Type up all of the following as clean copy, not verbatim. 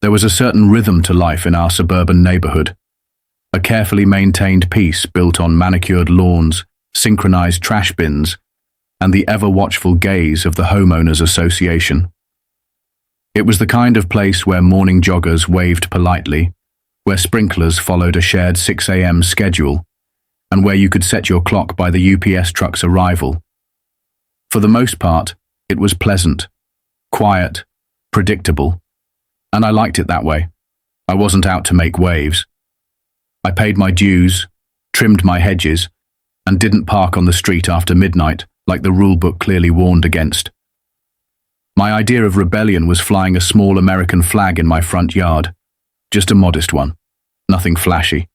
There was a certain rhythm to life in our suburban neighborhood. A carefully maintained peace built on manicured lawns, synchronized trash bins, and the ever-watchful gaze of the homeowners association. It was the kind of place where morning joggers waved politely, where sprinklers followed a shared 6 a.m. schedule, and where you could set your clock by the UPS truck's arrival. For the most part, it was pleasant, quiet, predictable, and I liked it that way. I wasn't out to make waves. I paid my dues, trimmed my hedges, and didn't park on the street after midnight like the rulebook clearly warned against. My idea of rebellion was flying a small American flag in my front yard, just a modest one, nothing flashy.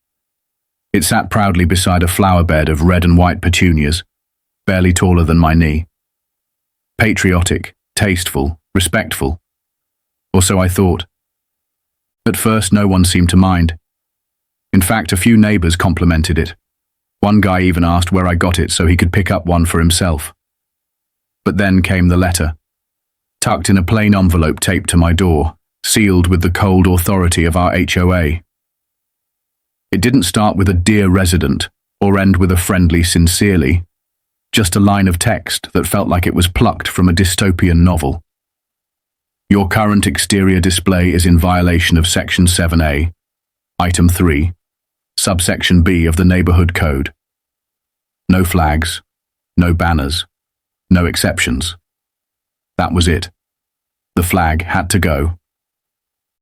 It sat proudly beside a flower bed of red and white petunias, barely taller than my knee. Patriotic, tasteful, respectful. Or so I thought. At first, no one seemed to mind. In fact, a few neighbors complimented it. One guy even asked where I got it so he could pick up one for himself. But then came the letter, tucked in a plain envelope taped to my door, sealed with the cold authority of our HOA. It didn't start with a "Dear Resident" or end with a friendly "Sincerely," just a line of text that felt like it was plucked from a dystopian novel. Your current exterior display is in violation of Section 7A, Item 3, Subsection B of the Neighborhood Code. No flags, no banners, no exceptions. That was it. The flag had to go.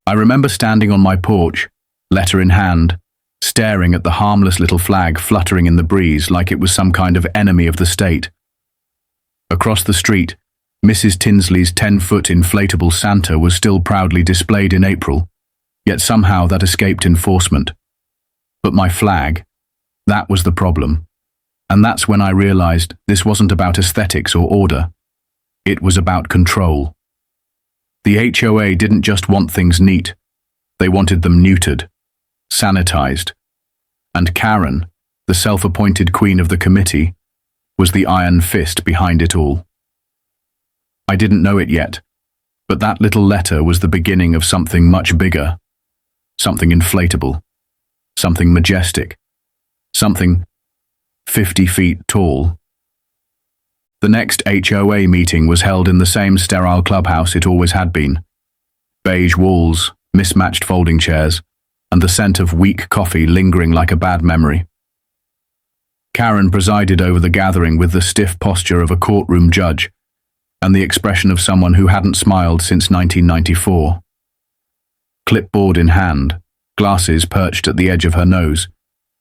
I remember standing on my porch, letter in hand, staring at the harmless little flag fluttering in the breeze like it was some kind of enemy of the state. Across the street, Mrs. Tinsley's 10-foot inflatable Santa was still proudly displayed in April, yet somehow that escaped enforcement. But my flag, that was the problem. And that's when I realized this wasn't about aesthetics or order. It was about control. The HOA didn't just want things neat. They wanted them neutered, sanitized. And Karen, the self-appointed queen of the committee, was the iron fist behind it all. I didn't know it yet, but that little letter was the beginning of something much bigger, something inflatable, something majestic, something 50 feet tall. The next HOA meeting was held in the same sterile clubhouse it always had been. Beige walls, mismatched folding chairs, and the scent of weak coffee lingering like a bad memory. Karen presided over the gathering with the stiff posture of a courtroom judge and the expression of someone who hadn't smiled since 1994. Clipboard in hand, glasses perched at the edge of her nose,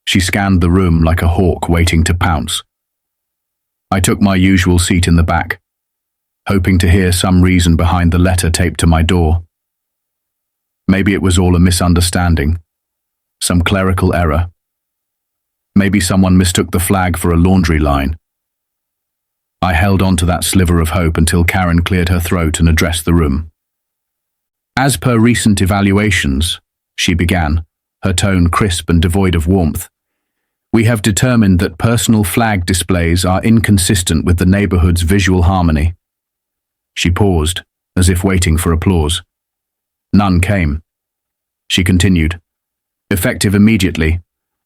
she scanned the room like a hawk waiting to pounce. I took my usual seat in the back, hoping to hear some reason behind the letter taped to my door. Maybe it was all a misunderstanding, some clerical error. Maybe someone mistook the flag for a laundry line. I held on to that sliver of hope until Karen cleared her throat and addressed the room. As per recent evaluations, she began, her tone crisp and devoid of warmth, we have determined that personal flag displays are inconsistent with the neighborhood's visual harmony. She paused, as if waiting for applause. None came. She continued, effective immediately,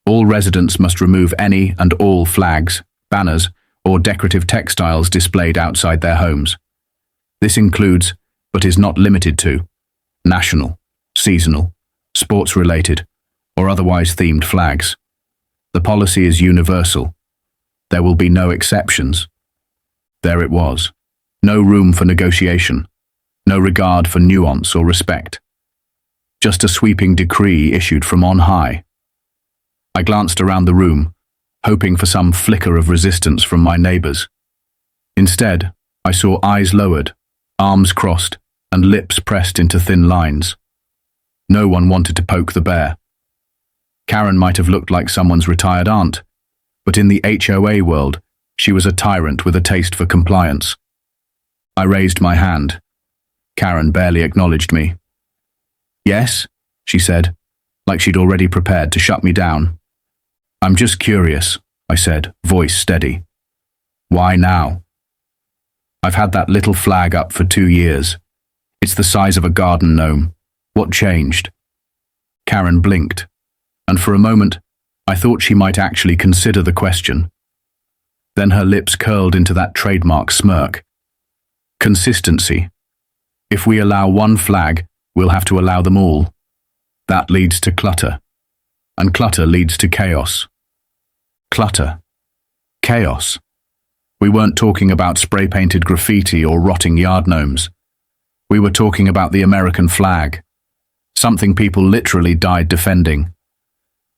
all residents must remove any and all flags, banners, or decorative textiles displayed outside their homes. This includes, but is not limited to, national, seasonal, sports-related, or otherwise themed flags. The policy is universal. There will be no exceptions. There it was. No room for negotiation. No regard for nuance or respect. Just a sweeping decree issued from on high. I glanced around the room, hoping for some flicker of resistance from my neighbors. Instead, I saw eyes lowered, arms crossed, and lips pressed into thin lines. No one wanted to poke the bear. Karen might have looked like someone's retired aunt, but in the HOA world, she was a tyrant with a taste for compliance. I raised my hand. Karen barely acknowledged me. Yes, she said, like she'd already prepared to shut me down. I'm just curious, I said, voice steady. Why now? I've had that little flag up for 2 years. It's the size of a garden gnome. what changed? Karen blinked, and for a moment, I thought she might actually consider the question. Then her lips curled into that trademark smirk. Consistency. If we allow one flag, we'll have to allow them all. That leads to clutter. And clutter leads to chaos. Clutter. Chaos. We weren't talking about spray-painted graffiti or rotting yard gnomes. We were talking about the American flag, something people literally died defending.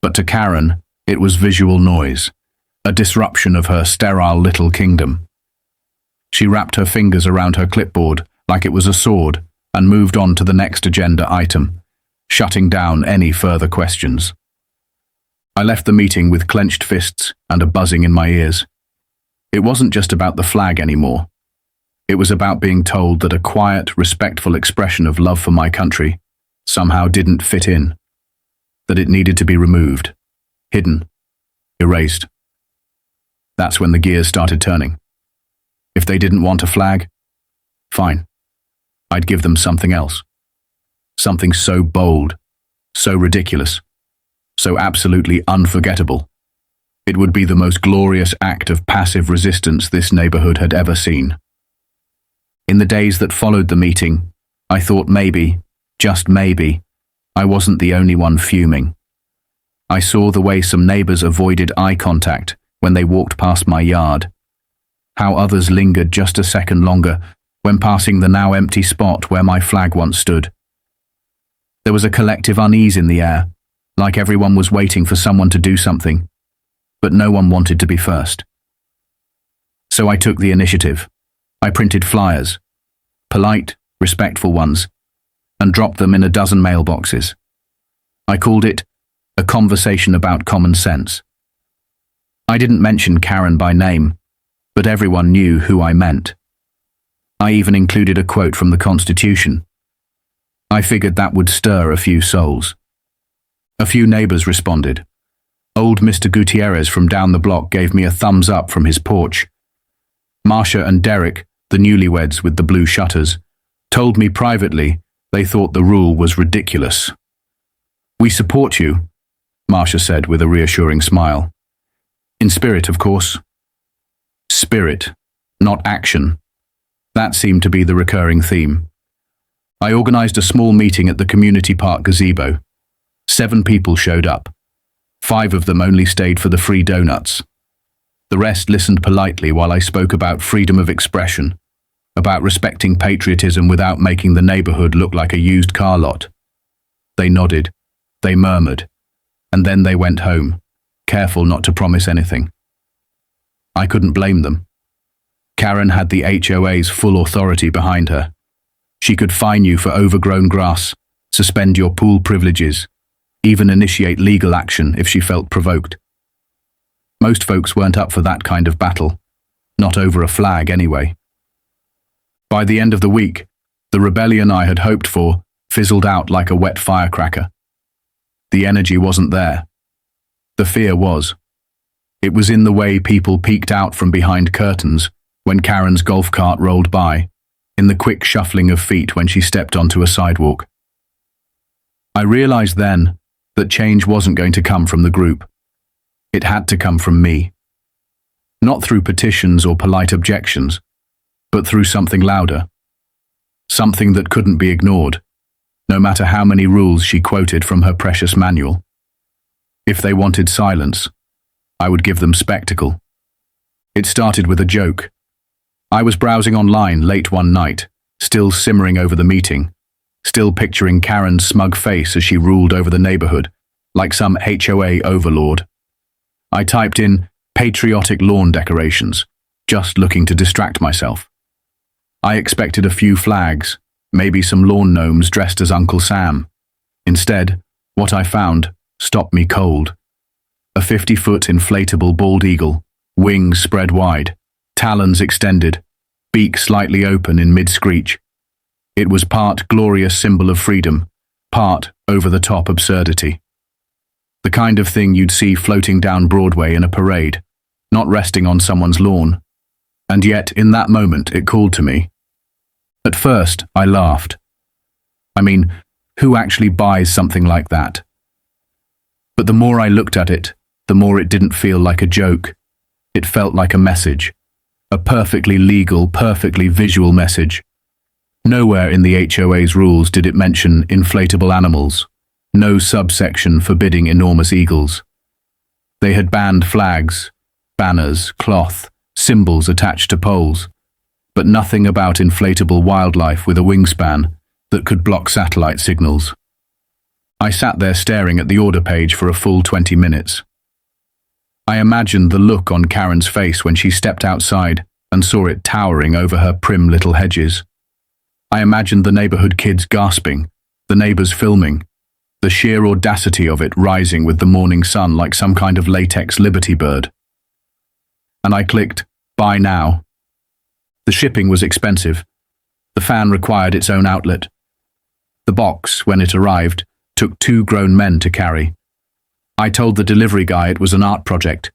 But to Karen, it was visual noise, a disruption of her sterile little kingdom. She wrapped her fingers around her clipboard like it was a sword and moved on to the next agenda item, shutting down any further questions. I left the meeting with clenched fists and a buzzing in my ears. It wasn't just about the flag anymore. It was about being told that a quiet, respectful expression of love for my country somehow didn't fit in, that it needed to be removed, hidden, erased. That's when the gears started turning. If they didn't want a flag, fine. I'd give them something else. Something so bold, so ridiculous, so absolutely unforgettable. It would be the most glorious act of passive resistance this neighborhood had ever seen. In the days that followed the meeting, I thought maybe, just maybe, I wasn't the only one fuming. I saw the way some neighbors avoided eye contact when they walked past my yard, how others lingered just a second longer when passing the now empty spot where my flag once stood. There was a collective unease in the air, like everyone was waiting for someone to do something, but no one wanted to be first. So I took the initiative. I printed flyers, polite, respectful ones, and dropped them in a dozen mailboxes. I called it a conversation about common sense. I didn't mention Karen by name, but everyone knew who I meant. I even included a quote from the Constitution. I figured that would stir a few souls. A few neighbors responded. Old Mr. Gutierrez from down the block gave me a thumbs up from his porch. Marcia and Derek, the newlyweds with the blue shutters, told me privately they thought the rule was ridiculous. We support you, Marcia said with a reassuring smile. In spirit, of course. Spirit, not action. That seemed to be the recurring theme. I organized a small meeting at the community park gazebo. 7 people showed up. 5 of them only stayed for the free donuts. The rest listened politely while I spoke about freedom of expression, about respecting patriotism without making the neighborhood look like a used car lot. They nodded, they murmured, and then they went home, careful not to promise anything. I couldn't blame them. Karen had the HOA's full authority behind her. She could fine you for overgrown grass, suspend your pool privileges, even initiate legal action if she felt provoked. Most folks weren't up for that kind of battle, not over a flag anyway. By the end of the week, the rebellion I had hoped for fizzled out like a wet firecracker. The energy wasn't there. The fear was. It was in the way people peeked out from behind curtains when Karen's golf cart rolled by, in the quick shuffling of feet when she stepped onto a sidewalk. I realized then that change wasn't going to come from the group. It had to come from me. Not through petitions or polite objections, but through something louder. Something that couldn't be ignored, no matter how many rules she quoted from her precious manual. If they wanted silence, I would give them spectacle. It started with a joke. I was browsing online late one night, still simmering over the meeting, still picturing Karen's smug face as she ruled over the neighborhood, like some HOA overlord. I typed in patriotic lawn decorations, just looking to distract myself. I expected a few flags, maybe some lawn gnomes dressed as Uncle Sam. Instead, what I found stopped me cold. A 50-foot inflatable bald eagle, wings spread wide, talons extended, beak slightly open in mid-screech. It was part glorious symbol of freedom, part over-the-top absurdity. The kind of thing you'd see floating down Broadway in a parade, not resting on someone's lawn. And yet, in that moment, it called to me. At first, I laughed. I mean, Who actually buys something like that? But the more I looked at it, the more it didn't feel like a joke. It felt like a message. A perfectly legal, perfectly visual message. Nowhere in the HOA's rules did it mention inflatable animals. No subsection forbidding enormous eagles. They had banned flags, banners, cloth, symbols attached to poles, but nothing about inflatable wildlife with a wingspan that could block satellite signals. I sat there staring at the order page for a full 20 minutes. I imagined the look on Karen's face when she stepped outside and saw it towering over her prim little hedges. I imagined the neighborhood kids gasping, the neighbors filming, the sheer audacity of it rising with the morning sun like some kind of latex Liberty bird. And I clicked, buy now. The shipping was expensive. The fan required its own outlet. The box, when it arrived, took 2 grown men to carry. I told the delivery guy it was an art project,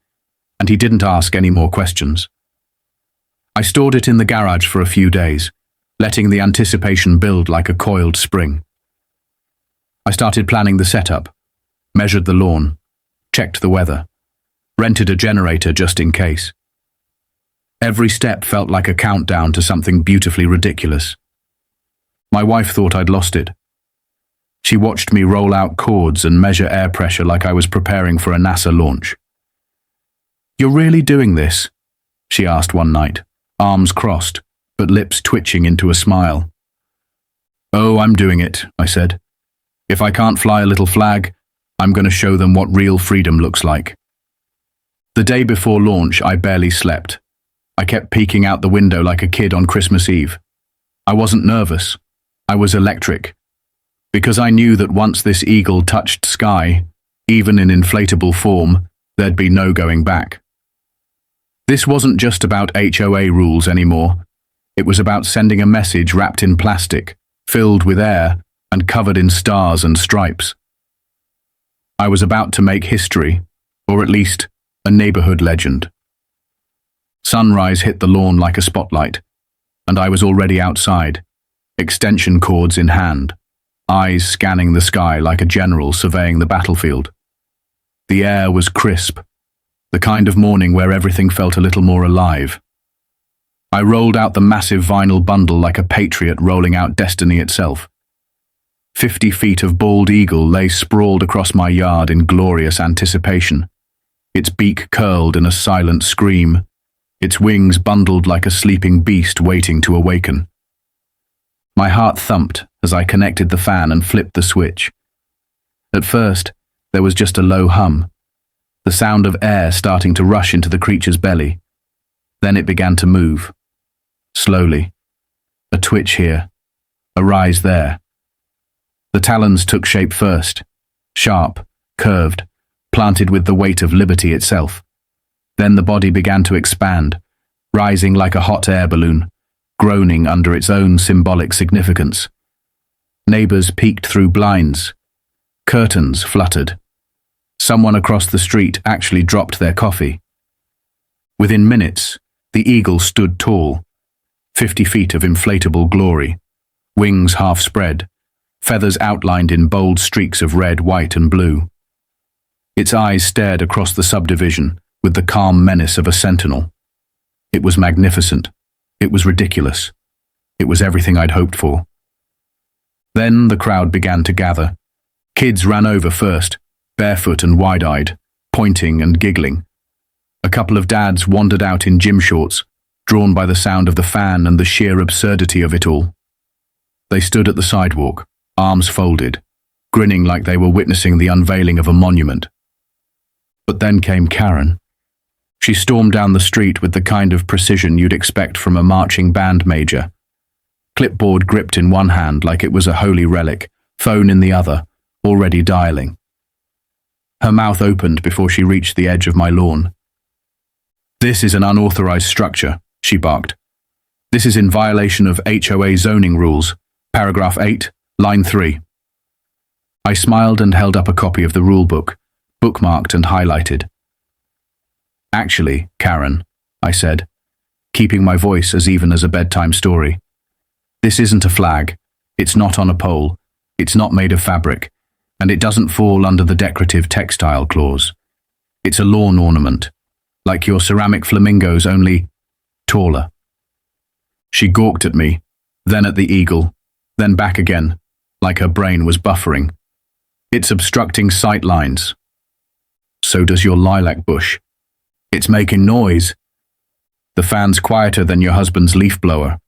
and he didn't ask any more questions. I stored it in the garage for a few days, letting the anticipation build like a coiled spring. I started planning the setup, measured the lawn, checked the weather, rented a generator just in case. Every step felt like a countdown to something beautifully ridiculous. My wife thought I'd lost it. She watched me roll out cords and measure air pressure like I was preparing for a NASA launch. "You're really doing this?" she asked one night, arms crossed, but lips twitching into a smile. "Oh, I'm doing it," I said. "If I can't fly a little flag, I'm going to show them what real freedom looks like." The day before launch, I barely slept. I kept peeking out the window like a kid on Christmas Eve. I wasn't nervous. I was electric. Because I knew that once this eagle touched sky, even in inflatable form, there'd be no going back. This wasn't just about HOA rules anymore. It was about sending a message wrapped in plastic, filled with air, and covered in stars and stripes. I was about to make history, or at least a neighborhood legend. Sunrise hit the lawn like a spotlight, and I was already outside, extension cords in hand, eyes scanning the sky like a general surveying the battlefield. The air was crisp, the kind of morning where everything felt a little more alive. I rolled out the massive vinyl bundle like a patriot rolling out destiny itself. 50 feet of bald eagle lay sprawled across my yard in glorious anticipation, its beak curled in a silent scream, its wings bundled like a sleeping beast waiting to awaken. My heart thumped as I connected the fan and flipped the switch. At first, there was just a low hum, the sound of air starting to rush into the creature's belly. Then it began to move. Slowly. A twitch here, a rise there. The talons took shape first, sharp, curved, planted with the weight of liberty itself. Then the body began to expand, rising like a hot air balloon, groaning under its own symbolic significance. Neighbors peeked through blinds. Curtains fluttered. Someone across the street actually dropped their coffee. Within minutes, the eagle stood tall, 50 feet of inflatable glory, wings half spread, feathers outlined in bold streaks of red, white, and blue. Its eyes stared across the subdivision with the calm menace of a sentinel. It was magnificent. It was ridiculous. It was everything I'd hoped for. Then the crowd began to gather. Kids ran over first, barefoot and wide-eyed, pointing and giggling. A couple of dads wandered out in gym shorts, drawn by the sound of the fan and the sheer absurdity of it all. They stood at the sidewalk, arms folded, grinning like they were witnessing the unveiling of a monument. But then came Karen. She stormed down the street with the kind of precision you'd expect from a marching band major. Clipboard gripped in one hand like it was a holy relic, phone in the other, already dialing. Her mouth opened before she reached the edge of my lawn. "This is an unauthorized structure," she barked. "This is in violation of HOA zoning rules, paragraph 8, line 3. I smiled and held up a copy of the rulebook, bookmarked and highlighted. "Actually, Karen," I said, keeping my voice as even as a bedtime story, "this isn't a flag. It's not on a pole. It's not made of fabric, and it doesn't fall under the decorative textile clause. It's a lawn ornament, like your ceramic flamingos, only taller. She gawked at me, then at the eagle, then back again, like her brain was buffering. It's obstructing sight lines. So does your lilac bush. It's making noise. The fan's quieter than your husband's leaf blower,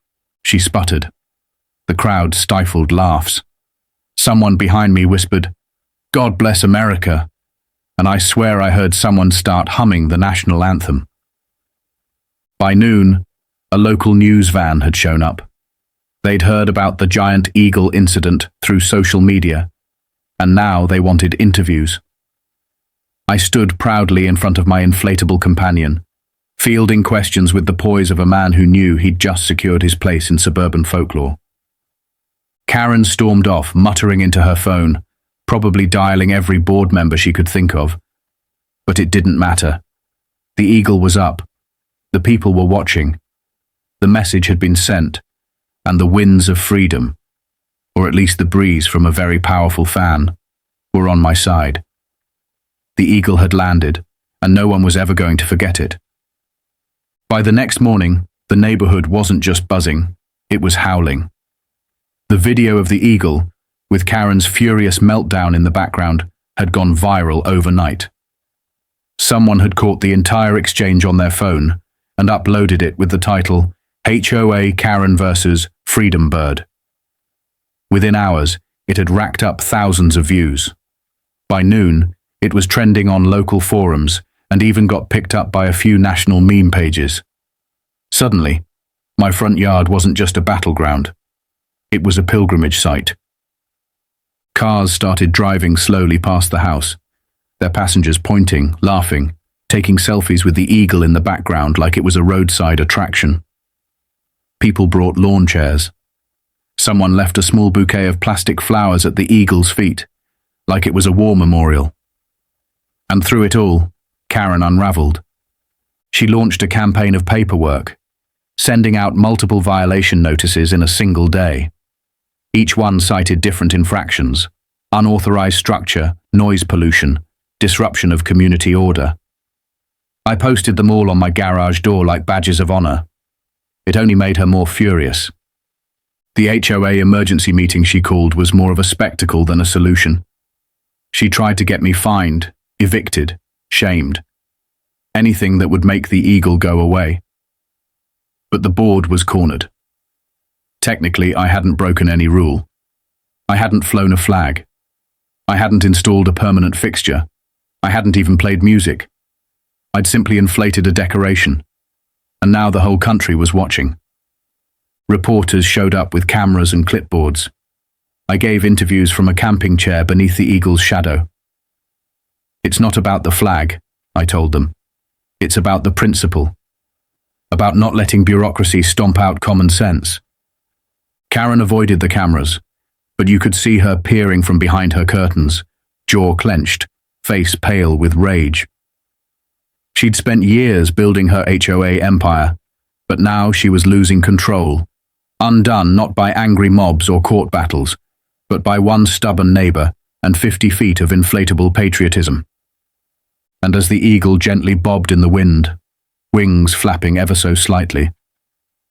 she sputtered. The crowd stifled laughs. Someone behind me whispered, "God bless America," and I swear I heard someone start humming the national anthem. By noon, a local news van had shown up. They'd heard about the giant eagle incident through social media, and now they wanted interviews. I stood proudly in front of my inflatable companion, fielding questions with the poise of a man who knew he'd just secured his place in suburban folklore. Karen stormed off, muttering into her phone, probably dialing every board member she could think of. But it didn't matter. The eagle was up. The people were watching. The message had been sent, and the winds of freedom, or at least the breeze from a very powerful fan, were on my side. The eagle had landed, and no one was ever going to forget it. By the next morning, the neighborhood wasn't just buzzing, it was howling. The video of the eagle, with Karen's furious meltdown in the background, had gone viral overnight. Someone had caught the entire exchange on their phone and uploaded it with the title, HOA Karen vs. Freedom Bird. Within hours, it had racked up thousands of views. By noon, it was trending on local forums and even got picked up by a few national meme pages. Suddenly, my front yard wasn't just a battleground. It was a pilgrimage site. Cars started driving slowly past the house, their passengers pointing, laughing, taking selfies with the eagle in the background like it was a roadside attraction. People brought lawn chairs. Someone left a small bouquet of plastic flowers at the eagle's feet, like it was a war memorial. And through it all, Karen unraveled. She launched a campaign of paperwork, sending out multiple violation notices in a single day. Each one cited different infractions: unauthorized structure, noise pollution, disruption of community order. I posted them all on my garage door like badges of honor. It only made her more furious. The HOA emergency meeting she called was more of a spectacle than a solution. She tried to get me fined, evicted, shamed. Anything that would make the eagle go away. But the board was cornered. Technically, I hadn't broken any rule. I hadn't flown a flag. I hadn't installed a permanent fixture. I hadn't even played music. I'd simply inflated a decoration. And now the whole country was watching. Reporters showed up with cameras and clipboards. I gave interviews from a camping chair beneath the eagle's shadow. It's not about the flag, I told them. It's about the principle. About not letting bureaucracy stomp out common sense. Karen avoided the cameras, but you could see her peering from behind her curtains, jaw clenched, face pale with rage. She'd spent years building her HOA empire, but now she was losing control, undone not by angry mobs or court battles, but by one stubborn neighbor and 50 feet of inflatable patriotism. And as the eagle gently bobbed in the wind, wings flapping ever so slightly,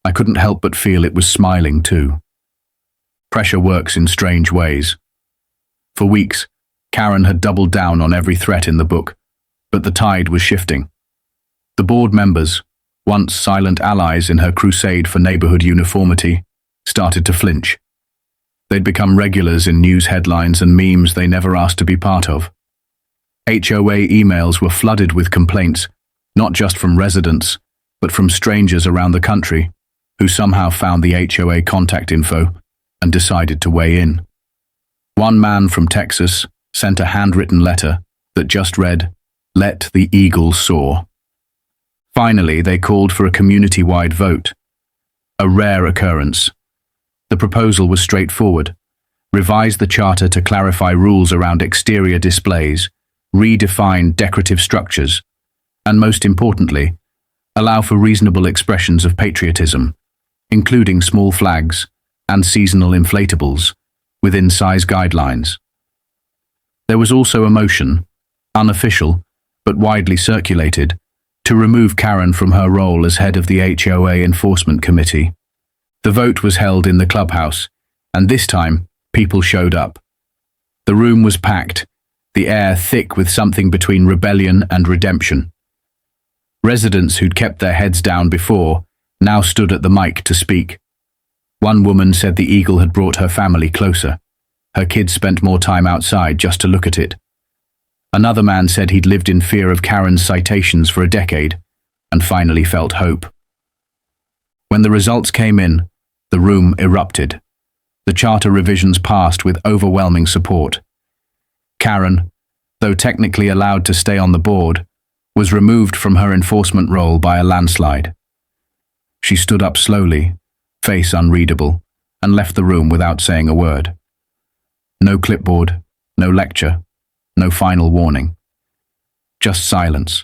I couldn't help but feel it was smiling too. Pressure works in strange ways. For weeks, Karen had doubled down on every threat in the book, but the tide was shifting. The board members, once silent allies in her crusade for neighborhood uniformity, started to flinch. They'd become regulars in news headlines and memes they never asked to be part of. HOA emails were flooded with complaints, not just from residents, but from strangers around the country, who somehow found the HOA contact info and decided to weigh in. One man from Texas sent a handwritten letter that just read, "Let the eagle soar." Finally, they called for a community-wide vote. A rare occurrence. The proposal was straightforward. Revise the charter to clarify rules around exterior displays, redefine decorative structures, and most importantly, allow for reasonable expressions of patriotism, including small flags and seasonal inflatables, within size guidelines. There was also a motion, unofficial but widely circulated, to remove Karen from her role as head of the HOA Enforcement Committee. The vote was held in the clubhouse, and this time people showed up. The room was packed, the air thick with something between rebellion and redemption. Residents who'd kept their heads down before now stood at the mic to speak. One woman said the eagle had brought her family closer. Her kids spent more time outside just to look at it. Another man said he'd lived in fear of Karen's citations for a decade and finally felt hope. When the results came in, the room erupted. The charter revisions passed with overwhelming support. Karen, though technically allowed to stay on the board, was removed from her enforcement role by a landslide. She stood up slowly, face unreadable, and left the room without saying a word. No clipboard, no lecture, no final warning. Just silence.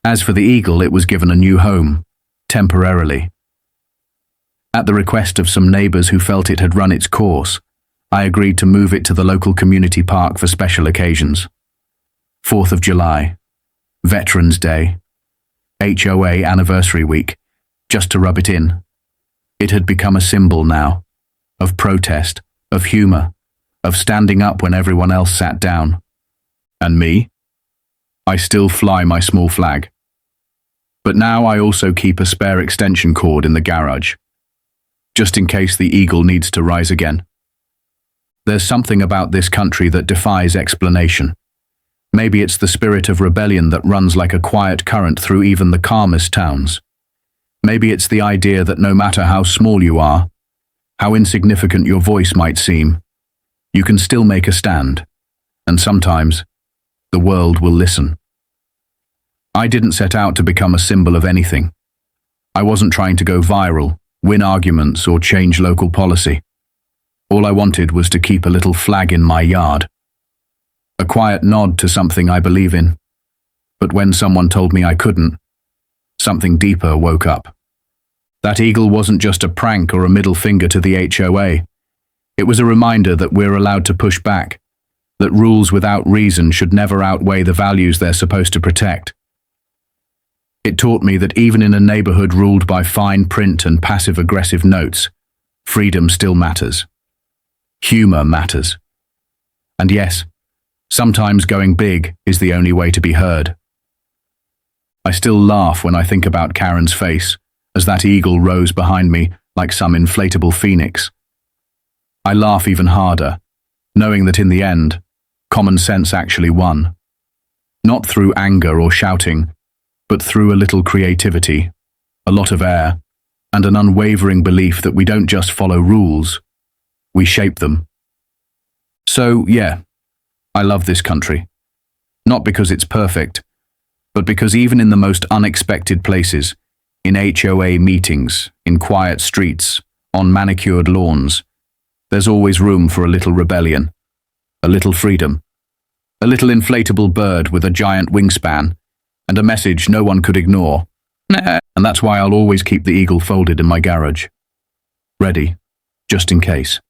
As for the eagle, it was given a new home, temporarily. At the request of some neighbors who felt it had run its course, I agreed to move it to the local community park for special occasions. 4th of July, Veterans Day, HOA Anniversary Week, just to rub it in. It had become a symbol now, of protest, of humor, of standing up when everyone else sat down. And me? I still fly my small flag. But now I also keep a spare extension cord in the garage, just in case the eagle needs to rise again. There's something about this country that defies explanation. Maybe it's the spirit of rebellion that runs like a quiet current through even the calmest towns. Maybe it's the idea that no matter how small you are, how insignificant your voice might seem, you can still make a stand, and sometimes the world will listen. I didn't set out to become a symbol of anything. I wasn't trying to go viral, win arguments, or change local policy. All I wanted was to keep a little flag in my yard. A quiet nod to something I believe in. But when someone told me I couldn't, something deeper woke up. That eagle wasn't just a prank or a middle finger to the HOA. It was a reminder that we're allowed to push back, that rules without reason should never outweigh the values they're supposed to protect. It taught me that even in a neighborhood ruled by fine print and passive-aggressive notes, freedom still matters. Humor matters. And yes, sometimes going big is the only way to be heard. I still laugh when I think about Karen's face as that eagle rose behind me like some inflatable phoenix. I laugh even harder, knowing that in the end, common sense actually won. Not through anger or shouting, but through a little creativity, a lot of air, and an unwavering belief that we don't just follow rules, we shape them. So, yeah, I love this country. Not because it's perfect, but because even in the most unexpected places, in HOA meetings, in quiet streets, on manicured lawns, there's always room for a little rebellion, a little freedom, a little inflatable bird with a giant wingspan, and a message no one could ignore. And that's why I'll always keep the eagle folded in my garage. Ready, just in case.